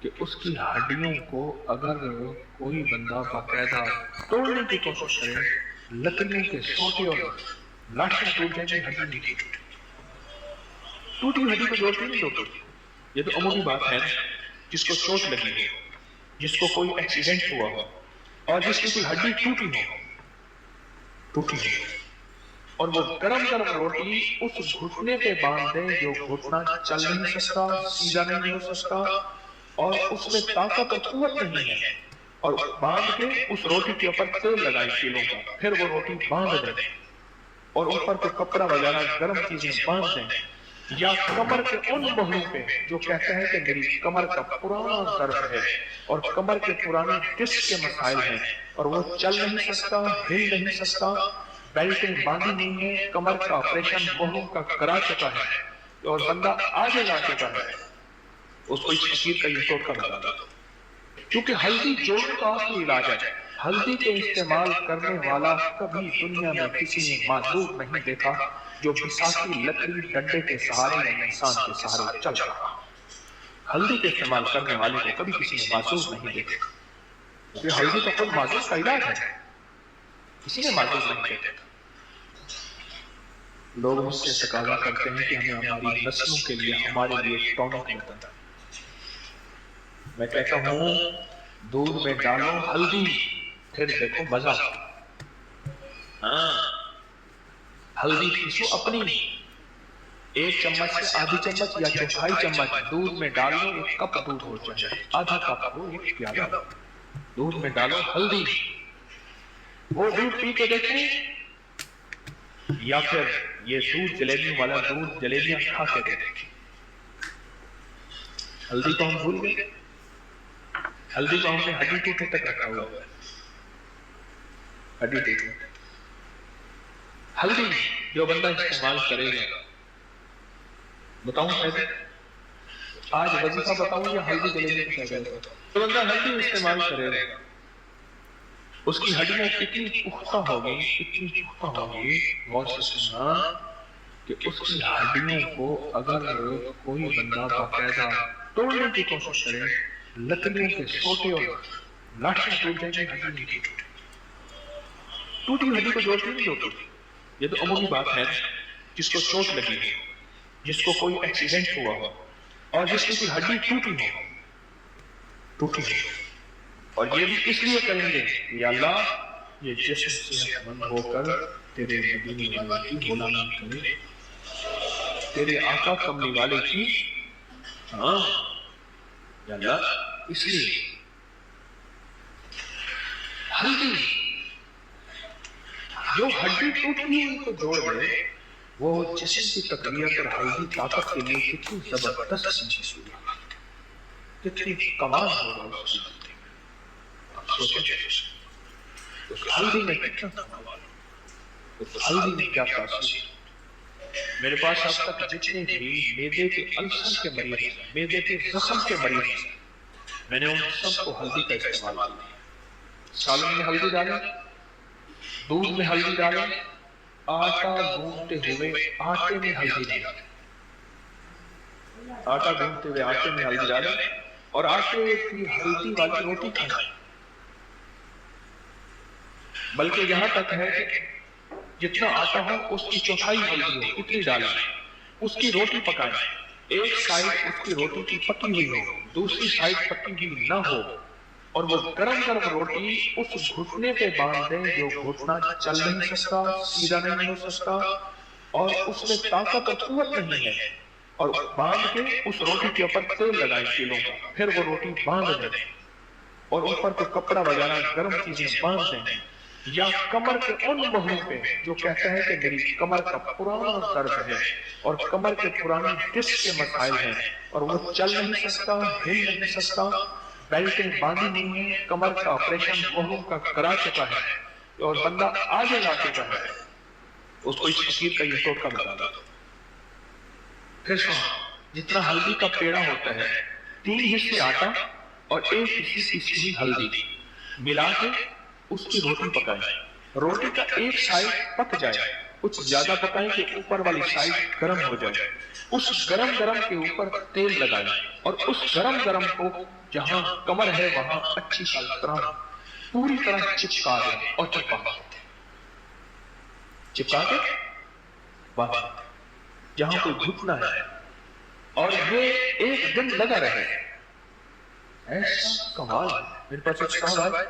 کہ اس کی ہڈیوں کو اگر کوئی بندہ باقاعدہ توڑنے کی کوشش کرے، لکڑیوں کے سوٹے اور لاٹھیاں ٹوٹ جائیں گی، ہڈی نہیں ٹوٹتی۔ ٹوٹی ہڈی کو جوڑتی نہیں لوگ۔ یہ تو عمومی بات ہے، جس کو چوٹ لگی ہو، جس کو کوئی ایکسیڈنٹ ہوا ہو اور جس کی کوئی ہڈی ٹوٹی ہو اور وہ گرم گرم روٹی اس گھٹنے پہ باندھ دیں جو گھٹنا چل نہیں سکتا، سیدھا نہیں ہو سکتا اور اس میں طاقت اور قوت نہیں ہے، اور باندھ کے اس روٹی کے اوپر تیل لگائیں کیلوں کا، پھر وہ روٹی باندھ دیں اور اوپر کوئی کپڑا وغیرہ گرم چیزیں باندھ دیں، یا کمر کے ان بہنوں پہ جو کہتا ہے کہ میری کمر کا پرانا درد ہے اور کمر کے پرانے ڈسک کے مسائل ہیں اور وہ چل نہیں سکتا، ہل نہیں سکتا، بیلٹیں باندھی نہیں ہیں، کمر کا آپریشن بہنوں کا کرا چکا ہے اور بندہ آگے لا چکا ہے، اس کو اس فقیر کا یہ ٹوٹکا بتا دو۔ کیونکہ ہلدی جوڑوں کا اصلی علاج ہے۔ ہلدی کے استعمال کرنے والا کبھی دنیا میں کسی نے معذور نہیں دیکھا جو بساتی لکڑی ڈنڈے کے سہارے یا انسان کے سہارے چل رہا۔ ہلدی کے استعمال کرنے والے کو کبھی کسی نے معذور نہیں دیکھا، کیونکہ ہلدی تو خود معذور کا علاج ہے، کسی نے معذور نہیں دیکھا۔ لوگ مجھ سے تقاضا کرتے ہیں کہ ہمیں ہماری نسلوں کے لیے، ہمارے لیے ٹونک بتائیں۔ میں کہتا ہوں دودھ میں ڈالو ہلدی، پھر دیکھو مزہ۔ ہلدی پیسو اپنی، ایک چمچ سے آدھی چمچ یا چوتھائی چمچ دودھ میں ڈالو، ایک کپ دودھ ہو جائے، آدھا کپ ہو، ایک پیالہ دودھ میں ڈالو ہلدی، وہ دودھ پی کے دیکھیں، یا پھر یہ دودھ جلیبیوں والا دودھ جلیبیاں کھا کے دیکھیں۔ ہلدی کو ہم بھول گئے، ہلدی کو ہم نے ہڈی ٹوٹنے تک رکھا ہوا ہے، ہڈی ٹوٹنے تک۔ ہلدی جو بندہ استعمال کرے گا، بتاؤں پہلے آج وظیفہ بتاؤں یا ہلدی جلیبی کی شکل بتاؤں؟ جو بندہ ہلدی استعمال کرے گا اس کی ہڈیاں اتنی پختہ ہوگی، اتنی پختہ ہوگی، غور سے سننا، کہ اس کی ہڈیوں کو اگر کوئی بندہ باقاعدہ توڑنے کی کوشش کرے، لکڑیوں کے سوٹے اور لاٹھیاں ٹوٹ جائیں گی، ہڈی نہیں ٹوٹتی۔ ٹوٹی ہڈی کو جوڑتی نہیں لوگ۔ یہ تو عمومی بات ہے، جس کو چوٹ لگی ہو، جس کو کوئی ایکسیڈنٹ ہوا ہو اور جس کی کوئی ہڈی ٹوٹی ہو، اور یہ بھی اس لیے کریں گے یا اللہ یہ جسم صحت مند ہو کر تیرے مدینے والے کی غلامی کرے، تیرے آقا کملی والے کی، ہاں یا اللہ اس لیے ہلدی جو ہڈی ٹوٹی ہوئی کو جوڑ دے، وہ جسم کی تقویت اور ہلدی طاقت کے لیے کتنی زبردست چیز ہوگی، کتنی کمال ہوگا اس ہلدی میں۔ آپ سوچیں اس ہلدی میں کتنا کمال، اس ہلدی میں کیا تاثیر۔ میرے پاس اب تک جتنے بھی معدے کے السر کے مریض ہیں، معدے کے زخم کے مریض ہیں، میں نے ان سب کو ہلدی کا استعمال کیا۔ سالن میں ہلدی ڈالیں، دودھ میں ہلدی ڈالیں، آٹا گوندتے ہوئے آٹے میں ہلدی ڈالیں، آٹا گوندتے ہوئے آٹے میں ہلدی ڈالیں اور آٹے کی ہلدی والی روٹی کھائیں، بلکہ یہاں تک ہے کہ جتنا آٹا ہو اس کی چوتھائی ہلدی ہو، اتنی ڈالیں، اس کی روٹی پکائیں، ایک سائڈ اس کی روٹی کی پکی ہوئی ہو، دوسری سائڈ پکی ہوئی نہ ہو، اور وہ گرم گرم روٹی اس گھٹنے پہ باندھ دیں جو گھٹنا چل نہیں سکتا، سیدھا نہیں ہو سکتا اور اس میں طاقت اور قوت نہیں ہے، اور باندھ کے اس روٹی کے اوپر تیل لگائیں کیلوں کا، پھر وہ روٹی باندھ دیں اور اوپر کو کپڑا وغیرہ گرم چیزیں باندھ دیں، یا کمر کے ان بہنوں پہ جو کہتا ہے کہ میری کمر کا پرانا درد ہے اور کمر کے پرانے ڈسک کے مسائل ہیں اور وہ چل نہیں سکتا، ہل نہیں سکتا، بیلٹیں باندھی نہیں ہیں، کمر کا آپریشن بہنوں کا کرا چکا ہے اور بندہ آگے لا چکا ہے، اس کو اس فقیر کا یہ ٹوٹکا بتا دو۔ پھر سنو، جتنا ہلدی کا پیڑا ہوتا ہے، 3 حصے آٹا اور 1 حصے پیسی ہوئی ہلدی ملا کے اس کی روٹی پکائیں، روٹی کا ایک سائڈ پک جائے کچھ زیادہ پکائیں کہ اوپر والی سائڈ گرم ہو جائے، اس گرم کے اوپر تیل لگائیں اور اس گرم کو جہاں کمر ہے وہاں اچھی طرح پوری طرح چپکا دیں اور چپکا کے باہر جہاں کوئی گھٹنا ہے، اور یہ ایک دن لگا رہے۔ ایسا کمال میرے پاس ایک صاحب ہے،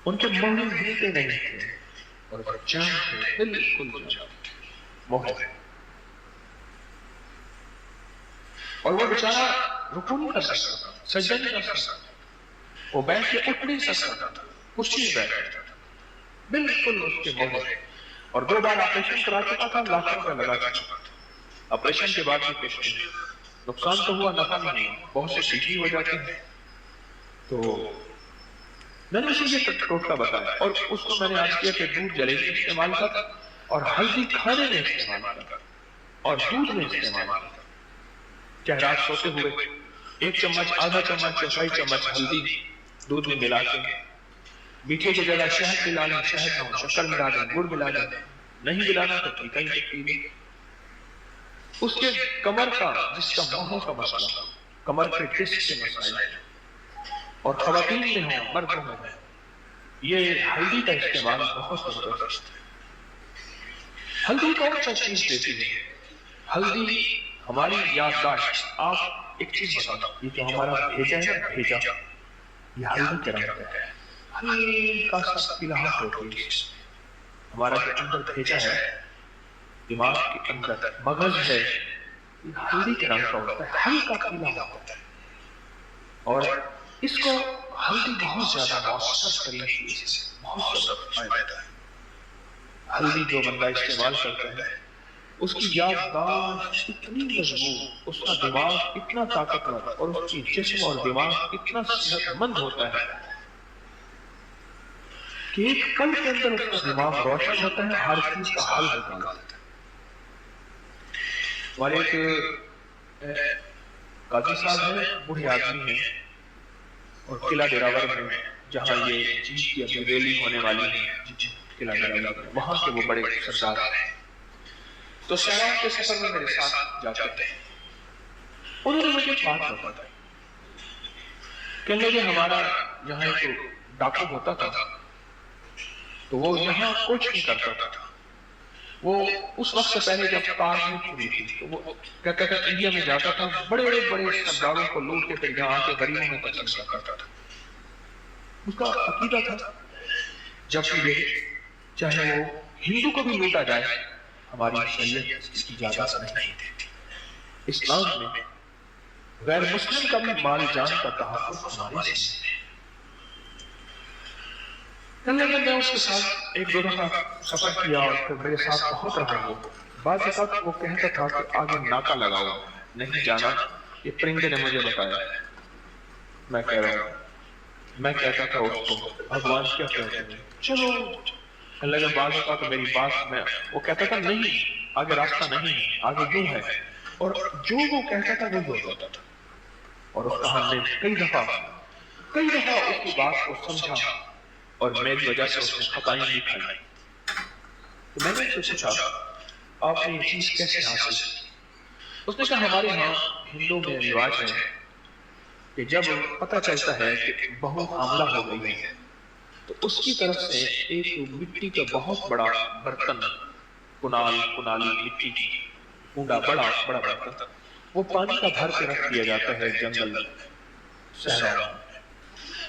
ان کے موہن ہلتے نہیں تھے اور جان تھے بالکل موہن، اور وہ بیچارہ رکوع نہیں کر سکتا، سجدہ نہیں کر سکتا، وہ بیٹھ کے اٹھ نہیں سکتا، کرسی میں بیٹھ بالکل اس کے موہن، اور 2 بار آپریشن کرا چکا تھا، لاکھوں کا لگا چکا تھا۔ آپریشن کے بعد بھی کچھ نقصان تو ہوا، نفع نہیں ہوا، بہت سے ٹھیک ہو جاتے ہیں۔ تو میں نے اسے یہ ٹوٹکا بتایا، اور اس کو میں نے آج کیا کہ دودھ جلیبی استعمال کر اور ہلدی کھانے میں استعمال کر اور دودھ میں استعمال کر، چاہے رات سوتے ہوئے 1 چمچ، آدھا چمچ، چوتھائی چمچ ہلدی دودھ میں ملا کے، میٹھے کی جگہ شہد ملا لیں، شہد نہ ہو شکر ملا دیں، گڑ ملا دیں، نہیں ملانا تو ٹھیک ہی پی لیں۔ اس کے کمر کا، جس کا موہوں کا مسئلہ، کمر کے ڈسک کے مسائل، اور خواتین میں ہوں مردوں میں ہوں، یہ ہلدی کا استعمال بہت زبردست ہے۔ ہلدی کون سا چیز دیتی ہے؟ ہلدی ہماری یادداشت۔ آپ ایک چیز بتاؤ، یہ جو ہمارا بھیجا ہے نا، بھیجا یہ ہلدی کے رنگ کا ہے، ہلکا سا پلاہٹ ہوتی ہے۔ ہمارا جو اندر بھیجا ہے، دماغ کے اندر مغز ہے، یہ ہلدی کے رنگ کا ہوتا ہے، ہلکا پیلا ہوتا ہے، اور اس کو ہلدی بہت زیادہ مؤثر ترین چیز ہے، بہت زیادہ فائدہ ہے۔ ہلدی جو بندہ استعمال کرتا ہے اس کی یادداشت اتنی مضبوط، اس کا دماغ اتنا طاقتور، اور اس کی جسم اور دماغ اتنا صحت مند ہوتا ہے کہ ایک پل کے اندر اس کا دماغ روشن ہوتا ہے، ہر چیز کا حل نکالتا ہے۔ ہمارے ایک قاضی صاحب ہیں، بوڑھے آدمی ہیں، اور قلعہ ڈیراور میں جہاں یہ جیت کی ابھی ریلی ہونے والی ہے، قلعہ ڈیراور میں، وہاں کے وہ بڑے سردار ہیں۔ تو سیلاب کے سفر میں میرے ساتھ جاتے ہیں، انہوں نے مجھے ایک بات بتائی، کہنے لگے ہمارا یہاں ایک ڈاکو ہوتا تھا، تو وہ یہاں کچھ نہیں کرتا تھا، وہ اس وقت سے پہلے جب کار نہیں کھلی تھی، تو وہ کہتا تھا انڈیا میں جاتا تھا، بڑے بڑے سرداروں کو لوٹ کے پھر یہاں کے غریبوں میں تقسیم کرتا تھا۔ اس کا عقیدہ تھا جب یہ چاہے وہ ہندو کو بھی لوٹا جائے، ہماری شریعت اس کی اجازت نہیں دیتی۔ اسلام میں غیر مسلم کا بھی مال جان کا تحفظ ہمارے ذمہ ہے۔ کہنے میں اس کے ساتھ 1-2 دفعہ سفر کیا اور پھر میرے ساتھ بہت رہا، وہ بعض اوقات وہ کہتا تھا کہ آگے ناکا لگاؤ، نہیں جانا، یہ پرندے نے مجھے بتایا۔ میں کہہ رہا ہوں، میں کہتا تھا اس کو بھگوان کیا کہتے ہیں، چلو اللہ کا بعض اوقات میری بات میں، وہ کہتا تھا نہیں، آگے راستہ نہیں، آگے یوں ہے، اور جو وہ کہتا تھا وہ ہوتا تھا، اور اس کا ہم نے کئی دفعہ اس کی بات کو سمجھا، اور میری وجہ سے اس نے خطائیں نہیں کھائی۔ تو میں نے اسے پوچھا آپ نے یہ چیز کیسے حاصل کی؟ اس نے کہا ہمارے ہاں ہندو میں رواج ہے کہ جب پتہ چلتا ہے کہ بہو حاملہ ہو گئی ہے تو اس کی طرف سے ایک مٹی کا بہت بڑا برتن، کنالی مٹی کی کنڈا، بڑا برتن، وہ پانی کا بھر کے رکھ دیا جاتا ہے جنگل صحرا،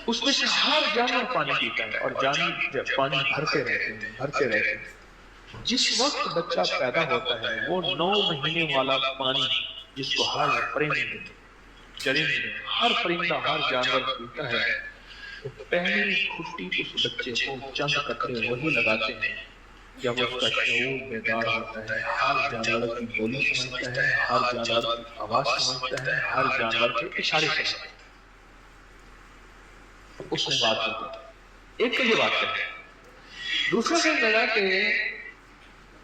اس میں سے ہر جانور پانی پیتا ہے، اور جانور جب پانی بھرتے رہتے ہیں، جس وقت بچہ پیدا ہوتا ہے وہ 9 مہینے والا پانی جس کو ہر پرندے، چرندے، ہر پرندہ، ہر جانور پیتا ہے، تو پہلی کھٹی اس بچے کو چند قطرے وہی لگاتے ہیں جب اس کا شعور بیدار ہوتا ہے، ہر جانور کی بولی سمجھتا ہے، ہر جانور کی آواز سمجھتا ہے، ہر جانور کے اشارے سمجھتا ہے۔ اس نے بات کی، ایک تو یہ بات ہے، دوسرا سے لگا کہ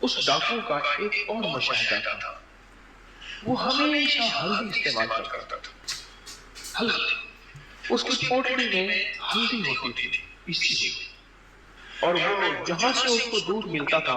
اس ڈاکو کا ایک اور مشاہدہ تھا، وہ ہمیشہ ہلدی استعمال کرتا تھا، ہلدی، اس کی پوٹلی میں ہلدی ہوتی تھی پیسی ہوئی، اور وہ جہاں سے اس کو دودھ ملتا تھا